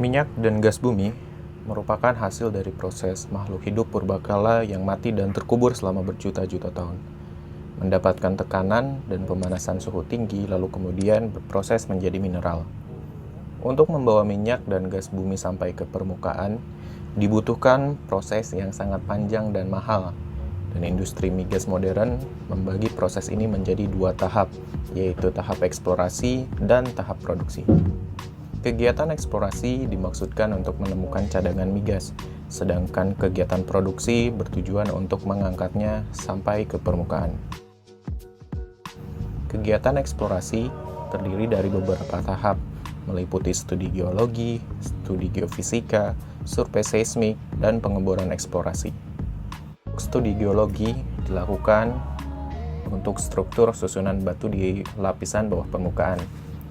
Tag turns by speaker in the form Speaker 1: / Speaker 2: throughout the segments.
Speaker 1: Minyak dan gas bumi merupakan hasil dari proses makhluk hidup purbakala yang mati dan terkubur selama berjuta-juta tahun. Mendapatkan tekanan dan pemanasan suhu tinggi lalu kemudian berproses menjadi mineral. Untuk membawa minyak dan gas bumi sampai ke permukaan, dibutuhkan proses yang sangat panjang dan mahal. Dan industri migas modern membagi proses ini menjadi dua tahap, yaitu tahap eksplorasi dan tahap produksi. Kegiatan eksplorasi dimaksudkan untuk menemukan cadangan migas, sedangkan kegiatan produksi bertujuan untuk mengangkatnya sampai ke permukaan. Kegiatan eksplorasi terdiri dari beberapa tahap, meliputi studi geologi, studi geofisika, survei seismik, dan pengeboran eksplorasi. Studi geologi dilakukan untuk struktur susunan batu di lapisan bawah permukaan.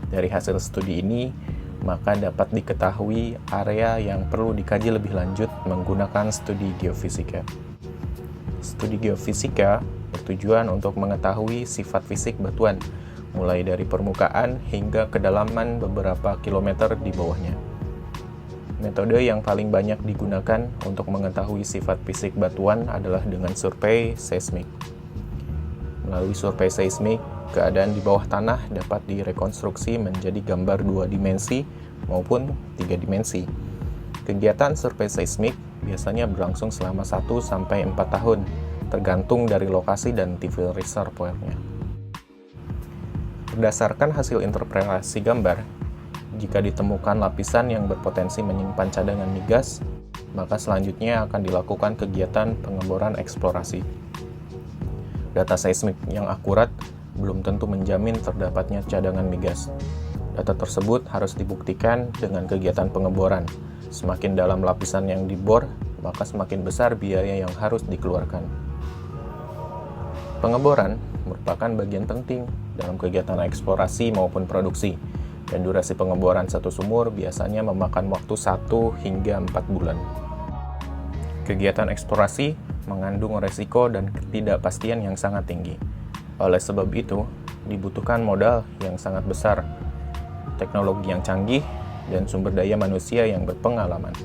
Speaker 1: Dari hasil studi ini, maka dapat diketahui area yang perlu dikaji lebih lanjut menggunakan studi geofisika. Studi geofisika bertujuan untuk mengetahui sifat fisik batuan, mulai dari permukaan hingga kedalaman beberapa kilometer di bawahnya. Metode yang paling banyak digunakan untuk mengetahui sifat fisik batuan adalah dengan survei seismik. Melalui survei seismik, keadaan di bawah tanah dapat direkonstruksi menjadi gambar 2 dimensi maupun 3 dimensi. Kegiatan survei seismik biasanya berlangsung selama 1-4 tahun, tergantung dari lokasi dan tipe reservoirnya. Berdasarkan hasil interpretasi gambar, jika ditemukan lapisan yang berpotensi menyimpan cadangan migas, maka selanjutnya akan dilakukan kegiatan pengeboran eksplorasi. Data seismik yang akurat belum tentu menjamin terdapatnya cadangan migas. Data tersebut harus dibuktikan dengan kegiatan pengeboran. Semakin dalam lapisan yang dibor, maka semakin besar biaya yang harus dikeluarkan. Pengeboran merupakan bagian penting dalam kegiatan eksplorasi maupun produksi, dan durasi pengeboran satu sumur biasanya memakan waktu 1 hingga 4 bulan. Kegiatan eksplorasi mengandung resiko dan ketidakpastian yang sangat tinggi. Oleh sebab itu, dibutuhkan modal yang sangat besar, teknologi yang canggih, dan sumber daya manusia yang berpengalaman.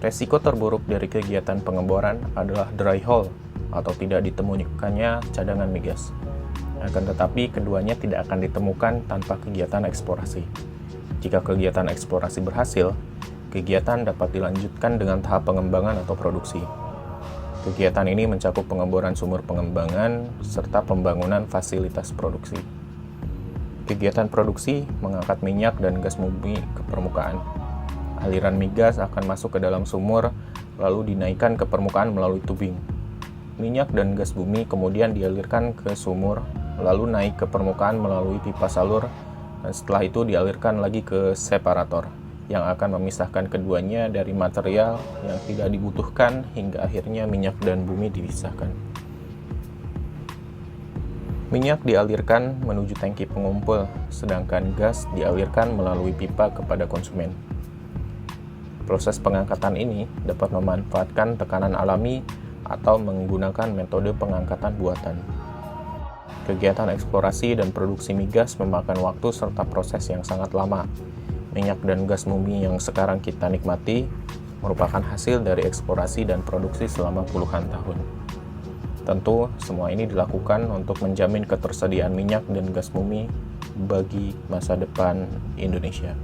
Speaker 1: Resiko terburuk dari kegiatan pengeboran adalah dry hole, atau tidak ditemukannya cadangan migas. Akan tetapi, keduanya tidak akan ditemukan tanpa kegiatan eksplorasi. Jika kegiatan eksplorasi berhasil, kegiatan dapat dilanjutkan dengan tahap pengembangan atau produksi. Kegiatan ini mencakup pengeboran sumur pengembangan serta pembangunan fasilitas produksi. Kegiatan produksi mengangkat minyak dan gas bumi ke permukaan. Aliran migas akan masuk ke dalam sumur, lalu dinaikkan ke permukaan melalui tubing. Minyak dan gas bumi kemudian dialirkan ke sumur, lalu naik ke permukaan melalui pipa salur, dan setelah itu dialirkan lagi ke separator, yang akan memisahkan keduanya dari material yang tidak dibutuhkan hingga akhirnya minyak dan bumi dipisahkan. Minyak dialirkan menuju tangki pengumpul, sedangkan gas dialirkan melalui pipa kepada konsumen. Proses pengangkatan ini dapat memanfaatkan tekanan alami atau menggunakan metode pengangkatan buatan. Kegiatan eksplorasi dan produksi migas memakan waktu serta proses yang sangat lama. Minyak dan gas bumi yang sekarang kita nikmati merupakan hasil dari eksplorasi dan produksi selama puluhan tahun. Tentu, semua ini dilakukan untuk menjamin ketersediaan minyak dan gas bumi bagi masa depan Indonesia.